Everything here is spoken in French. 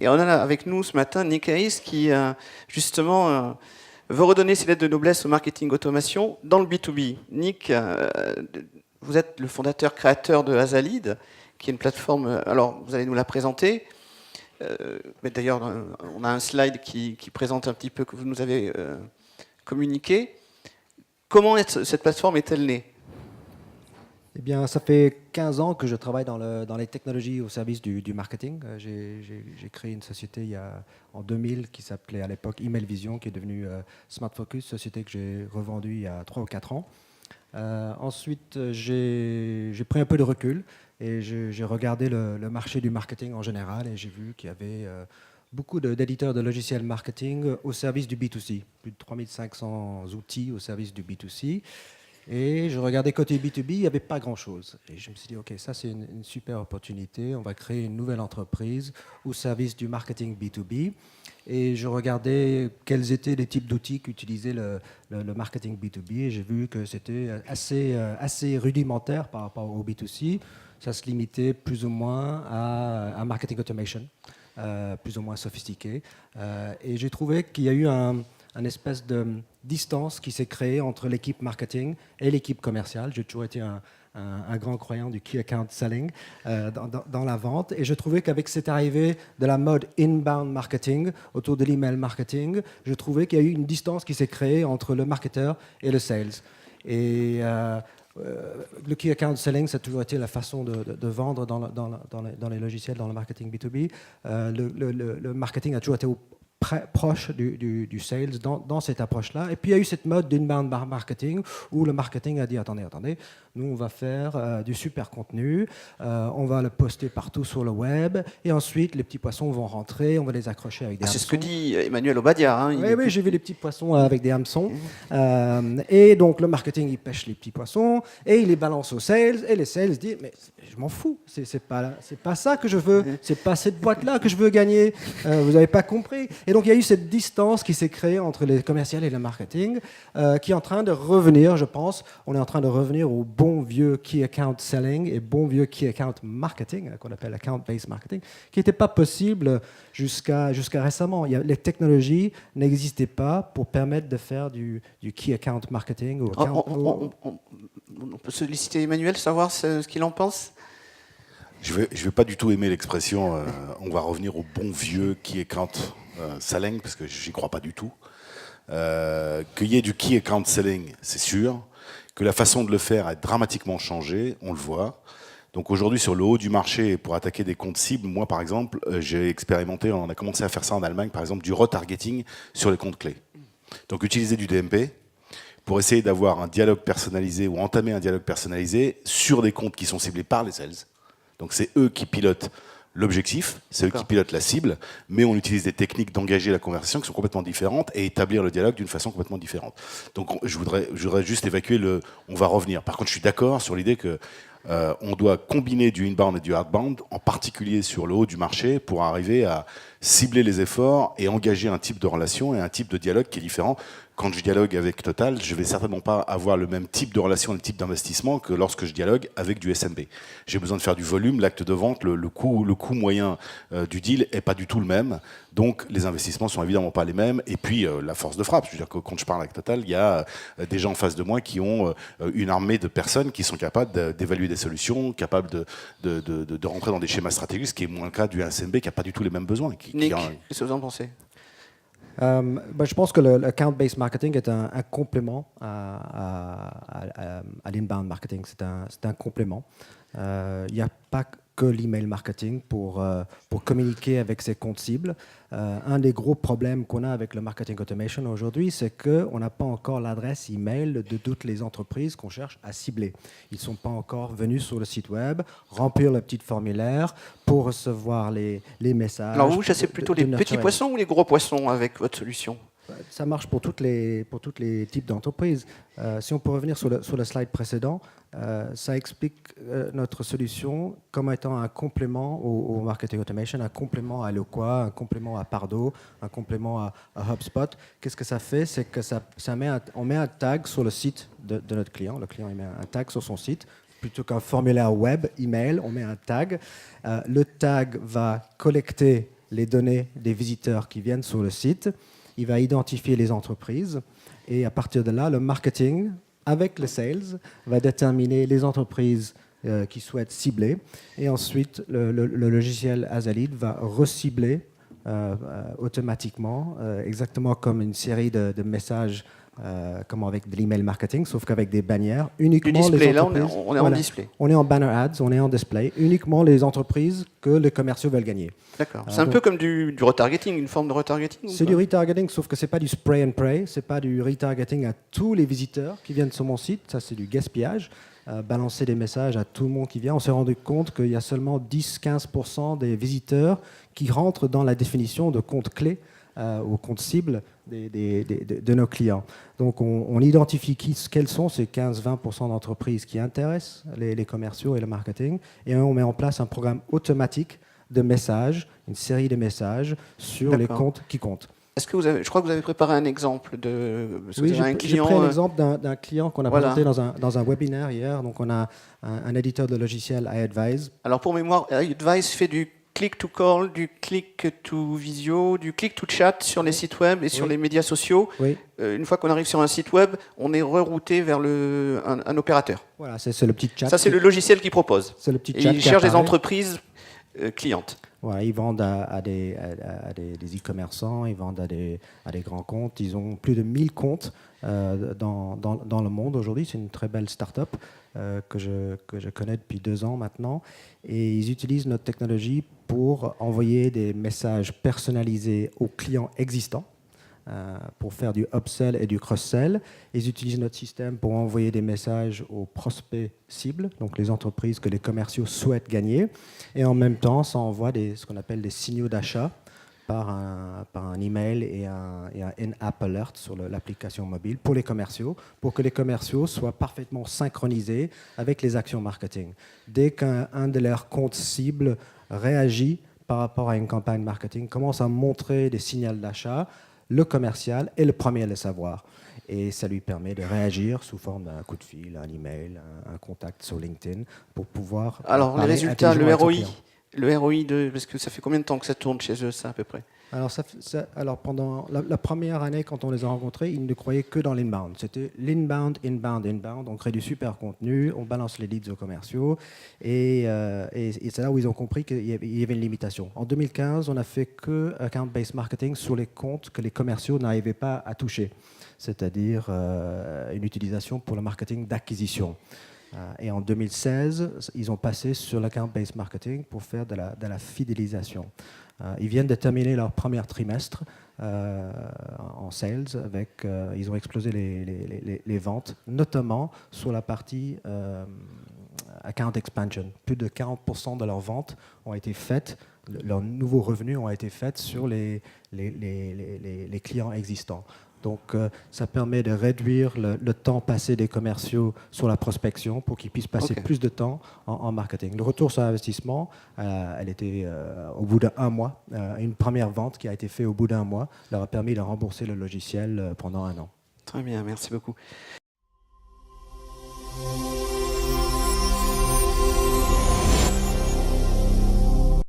Et on a avec nous ce matin Nick Hayes qui, justement, veut redonner ses lettres de noblesse au marketing automation dans le B2B. Nick, vous êtes le fondateur, créateur de Azalid, qui est une plateforme. Alors, vous allez nous la présenter. Mais d'ailleurs, on a un slide qui présente un petit peu que vous nous avez communiqué. Comment cette plateforme est-elle née ? Eh bien, ça fait 15 ans que je travaille dans les technologies au service du marketing. J'ai créé une société en 2000 qui s'appelait à l'époque Email Vision, qui est devenue Smart Focus, société que j'ai revendue il y a 3 ou 4 ans. Ensuite, j'ai pris un peu de recul et j'ai regardé le marché du marketing en général et j'ai vu qu'il y avait beaucoup d'éditeurs de logiciels marketing au service du B2C, plus de 3500 outils au service du B2C. Et je regardais côté B2B, il n'y avait pas grand-chose. Et je me suis dit, OK, ça c'est une super opportunité, on va créer une nouvelle entreprise au service du marketing B2B. Et je regardais quels étaient les types d'outils qu'utilisait le marketing B2B. Et j'ai vu que c'était assez rudimentaire par rapport au B2C. Ça se limitait plus ou moins à marketing automation, plus ou moins sophistiqué. Et j'ai trouvé qu'il y a eu une espèce de distance qui s'est créée entre l'équipe marketing et l'équipe commerciale. J'ai toujours été un grand croyant du key account selling dans la vente. Et je trouvais qu'avec cette arrivée de la mode inbound marketing autour de l'email marketing, je trouvais qu'il y a eu une distance qui s'est créée entre le marketeur et le sales. Et le key account selling, ça a toujours été la façon de vendre dans les logiciels, dans le marketing B2B. Le marketing a toujours été proche du sales dans cette approche-là. Et puis il y a eu cette mode d'inbound marketing où le marketing a dit attendez, nous on va faire du super contenu, on va le poster partout sur le web et ensuite les petits poissons vont rentrer, on va les accrocher avec des hameçons. C'est ce que dit Emmanuel Obadia. Hein, oui, j'ai vu les petits poissons avec des hameçons. Et donc le marketing il pêche les petits poissons et il les balance aux sales et les sales disent mais je m'en fous, c'est pas ça que je veux, c'est pas cette boîte-là que je veux gagner, vous n'avez pas compris. Et donc il y a eu cette distance qui s'est créée entre les commerciaux et le marketing qui est en train de revenir, je pense. On est en train de revenir au bon vieux key account selling et bon vieux key account marketing, qu'on appelle account-based marketing, qui n'était pas possible jusqu'à récemment. Les technologies n'existaient pas pour permettre de faire du key account marketing. On peut solliciter Emmanuel, savoir ce qu'il en pense. Je vais pas du tout aimer l'expression on va revenir au bon vieux key account selling, parce que j'y crois pas du tout. Qu'il y ait du key account selling, c'est sûr. Que la façon de le faire a dramatiquement changé, on le voit. Donc aujourd'hui, sur le haut du marché, pour attaquer des comptes cibles, moi par exemple, j'ai expérimenté, on a commencé à faire ça en Allemagne, par exemple, du retargeting sur les comptes clés. Donc utiliser du DMP pour essayer d'avoir un dialogue personnalisé ou entamer un dialogue personnalisé sur des comptes qui sont ciblés par les sales. Donc c'est eux qui pilotent l'objectif, c'est eux qui pilotent la cible, mais on utilise des techniques d'engager la conversation qui sont complètement différentes et établir le dialogue d'une façon complètement différente. Donc je voudrais juste évacuer on va revenir. Par contre, je suis d'accord sur l'idée que on doit combiner du inbound et du outbound, en particulier sur le haut du marché, pour arriver à cibler les efforts et engager un type de relation et un type de dialogue qui est différent. Quand je dialogue avec Total, je ne vais certainement pas avoir le même type de relation, le type d'investissement que lorsque je dialogue avec du SMB. J'ai besoin de faire du volume, l'acte de vente, le coût moyen du deal n'est pas du tout le même. Donc les investissements sont évidemment pas les mêmes. Et puis la force de frappe. Je veux dire que quand je parle avec Total, il y a des gens en face de moi qui ont une armée de personnes qui sont capables d'évaluer des solutions, capables de rentrer dans des schémas stratégiques, ce qui est moins le cas du SMB qui n'a pas du tout les mêmes besoins. Nick, qu'est-ce que vous en pensez ? Je pense que le account-based marketing est un complément à l'inbound marketing. C'est un complément. Il n'y a pas que l'email marketing pour communiquer avec ses comptes cibles. Un des gros problèmes qu'on a avec le marketing automation aujourd'hui, c'est qu'on n'a pas encore l'adresse email de toutes les entreprises qu'on cherche à cibler. Ils ne sont pas encore venus sur le site web, remplir le petit formulaire pour recevoir les messages. Alors vous chassez plutôt les petits poissons ou les gros poissons avec votre solution ? Ça marche pour tous les types d'entreprises. Si on peut revenir sur le slide précédent, ça explique notre solution comme étant un complément au marketing automation, un complément à Eloqua, un complément à Pardo, un complément à HubSpot. Qu'est-ce que ça fait ? C'est que on met un tag sur le site de notre client. Le client il met un tag sur son site. Plutôt qu'un formulaire web, email, on met un tag. Le tag va collecter les données des visiteurs qui viennent sur le site, il va identifier les entreprises, et à partir de là, le marketing, avec le sales, va déterminer les entreprises qui souhaitent cibler, et ensuite, le logiciel Azalid va recibler automatiquement, exactement comme une série de messages comme avec de l'email marketing, sauf qu'avec des bannières. Uniquement Du display, les là entreprises, on est en display. On est en banner ads, on est en display, uniquement les entreprises que les commerciaux veulent gagner. D'accord. C'est un peu comme du retargeting, une forme de retargeting. C'est du retargeting, sauf que c'est pas du spray and pray, c'est pas du retargeting à tous les visiteurs qui viennent sur mon site, ça c'est du gaspillage. Balancer des messages à tout le monde qui vient. On s'est rendu compte qu'il y a seulement 10-15% des visiteurs qui rentrent dans la définition de compte clé ou compte cible de nos clients. Donc on identifie quels sont ces 15-20% d'entreprises qui intéressent les commerciaux et le marketing, et on met en place un programme automatique de messages, une série de messages sur les comptes qui comptent. Est-ce que je crois que vous avez préparé un exemple de. Oui, j'ai pris un exemple d'un client qu'on a présenté dans un webinaire hier. Donc, on a un éditeur de logiciel, iAdvise. Alors, pour mémoire, iAdvise fait du click to call, du click to visio, du click to chat sur les sites web et sur les médias sociaux. Oui. Une fois qu'on arrive sur un site web, on est rerouté vers un opérateur. Voilà, c'est le petit chat. Ça, c'est le logiciel qui propose. C'est le petit chat. Et il cherche des entreprises clientes. Voilà, ils vendent à des e-commerçants, ils vendent à des grands comptes. Ils ont plus de 1000 comptes dans le monde aujourd'hui. C'est une très belle start-up que je connais depuis 2 ans maintenant. Et ils utilisent notre technologie pour envoyer des messages personnalisés aux clients existants, pour faire du upsell et du cross-sell. Ils utilisent notre système pour envoyer des messages aux prospects cibles, donc les entreprises que les commerciaux souhaitent gagner. Et en même temps, ça envoie ce qu'on appelle des signaux d'achat par un email et un in-app alert sur l'application mobile pour les commerciaux, pour que les commerciaux soient parfaitement synchronisés avec les actions marketing. Dès qu'un de leurs comptes cibles réagit par rapport à une campagne marketing, commence à montrer des signaux d'achat, le commercial est le premier à le savoir. Et ça lui permet de réagir sous forme d'un coup de fil, un email, un contact sur LinkedIn pour pouvoir... Alors, les résultats, le ROI, parce que ça fait combien de temps que ça tourne chez eux, ça, à peu près? Alors pendant la première année, quand on les a rencontrés, ils ne croyaient que dans l'inbound. C'était l'inbound, inbound, inbound. On crée du super contenu, on balance les leads aux commerciaux. Et c'est là où ils ont compris qu'il y avait une limitation. En 2015, on n'a fait que account-based marketing sur les comptes que les commerciaux n'arrivaient pas à toucher, c'est-à-dire une utilisation pour le marketing d'acquisition. Et en 2016, ils ont passé sur l'account-based marketing pour faire de la fidélisation. Ils viennent de terminer leur premier trimestre en sales. Ils ont explosé les ventes, notamment sur la partie account expansion. Plus de 40% de leurs ventes ont été faites, leurs nouveaux revenus ont été faits sur les clients existants. Donc, ça permet de réduire le temps passé des commerciaux sur la prospection pour qu'ils puissent passer plus de temps en marketing. Le retour sur investissement, elle était au bout d'1 mois. Une première vente qui a été faite au bout d'1 mois leur a permis de rembourser le logiciel pendant 1 an. Très bien, merci beaucoup.